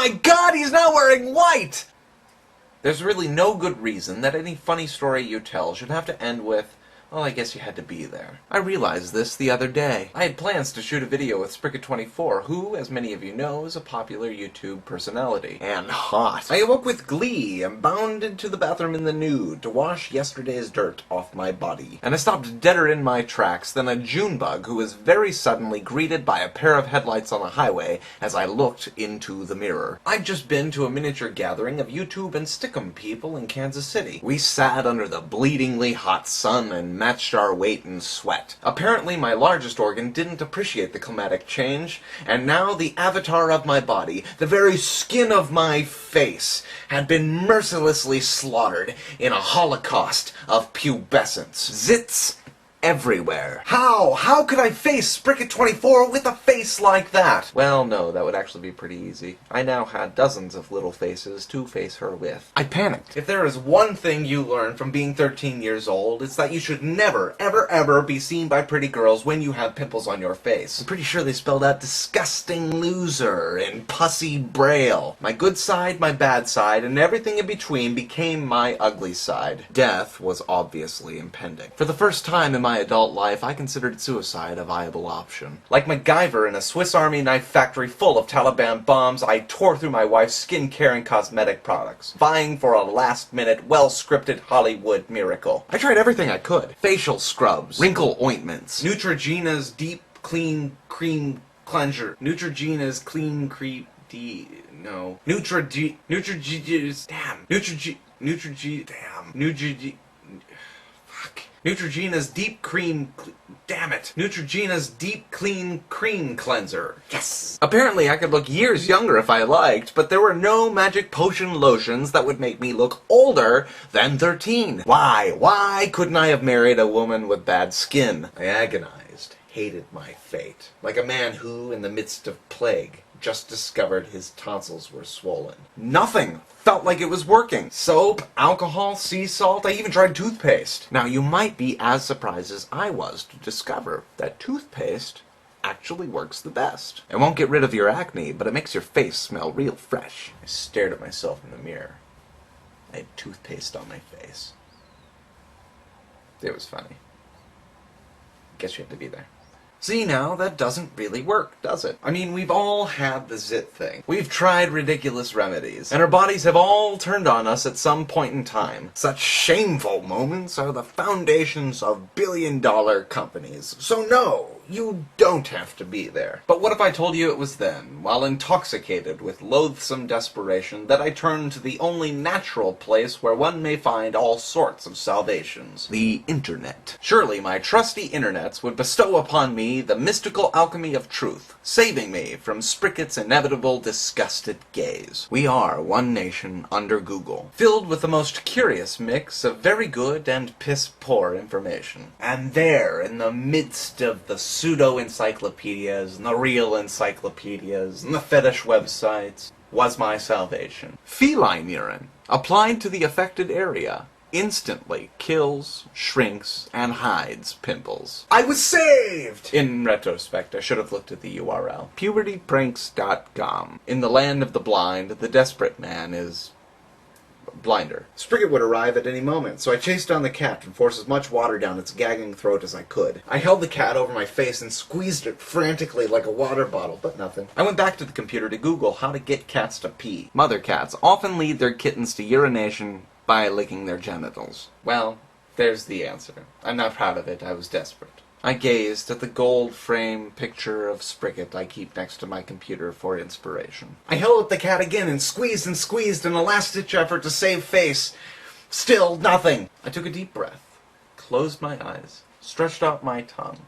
my god, he's now wearing white! There's really no good reason that any funny story you tell should have to end with, well, I guess you had to be there. I realized this the other day. I had plans to shoot a video with Spricket24, who, as many of you know, is a popular YouTube personality. And hot. I awoke with glee and bounded to the bathroom in the nude to wash yesterday's dirt off my body. And I stopped deader in my tracks than a June bug who was very suddenly greeted by a pair of headlights on a highway as I looked into the mirror. I'd just been to a miniature gathering of YouTube and Stickum people in Kansas City. We sat under the bleedingly hot sun and matched our weight in sweat. Apparently my largest organ didn't appreciate the climatic change, and now the avatar of my body, the very skin of my face, had been mercilessly slaughtered in a holocaust of pubescence. Zits everywhere. How could I face Spricket24 with a face like that? Well, no, that would actually be pretty easy. I now had dozens of little faces to face her with. I panicked. If there is one thing you learn from being 13 years old, it's that you should never, ever, ever be seen by pretty girls when you have pimples on your face. I'm pretty sure they spelled out disgusting loser in pussy braille. My good side, my bad side, and everything in between became my ugly side. Death was obviously impending. For the first time in my adult life, I considered suicide a viable option. Like MacGyver in a Swiss Army knife factory full of Taliban bombs, I tore through my wife's skincare and cosmetic products, vying for a last-minute, well-scripted Hollywood miracle. I tried everything I could. Facial scrubs, wrinkle ointments, Neutrogena's deep clean cream cleanser, Neutrogena's clean cream no. Neutrogena's deep cream, damn it. Neutrogena's deep clean cream cleanser. Yes! Apparently I could look years younger if I liked, but there were no magic potion lotions that would make me look older than 13. Why couldn't I have married a woman with bad skin? I agonized, hated my fate. Like a man who, in the midst of plague, just discovered his tonsils were swollen. Nothing felt like it was working. Soap, alcohol, sea salt, I even tried toothpaste. Now you might be as surprised as I was to discover that toothpaste actually works the best. It won't get rid of your acne, but it makes your face smell real fresh. I stared at myself in the mirror. I had toothpaste on my face. It was funny. Guess you had to be there. See, now, that doesn't really work, does it? I mean, we've all had the zit thing. We've tried ridiculous remedies, and our bodies have all turned on us at some point in time. Such shameful moments are the foundations of billion-dollar companies. So no, you don't have to be there. But what if I told you it was then, while intoxicated with loathsome desperation, that I turned to the only natural place where one may find all sorts of salvations? The internet. Surely my trusty internets would bestow upon me the mystical alchemy of truth, saving me from Spricket's inevitable disgusted gaze. We are one nation under Google, filled with the most curious mix of very good and piss-poor information. And there, in the midst of the pseudo-encyclopedias, and the real encyclopedias, and the fetish websites, was my salvation. Feline urine, applied to the affected area, instantly kills, shrinks, and hides pimples. I was saved! In retrospect, I should have looked at the URL. pubertypranks.com. In the land of the blind, the desperate man is blinder. Spricket would arrive at any moment, so I chased down the cat and forced as much water down its gagging throat as I could. I held the cat over my face and squeezed it frantically like a water bottle, but nothing. I went back to the computer to Google how to get cats to pee. Mother cats often lead their kittens to urination by licking their genitals. Well, there's the answer. I'm not proud of it, I was desperate. I gazed at the gold frame picture of Spricket I keep next to my computer for inspiration. I held up the cat again and squeezed in a last-ditch effort to save face. Still nothing. I took a deep breath, closed my eyes, stretched out my tongue,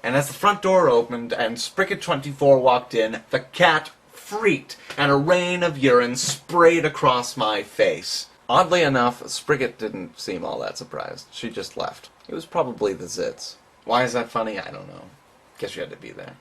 and as the front door opened and Spricket24 walked in, the cat freaked and a rain of urine sprayed across my face. Oddly enough, Spricket didn't seem all that surprised. She just left. It was probably the zits. Why is that funny? I don't know. Guess you had to be there.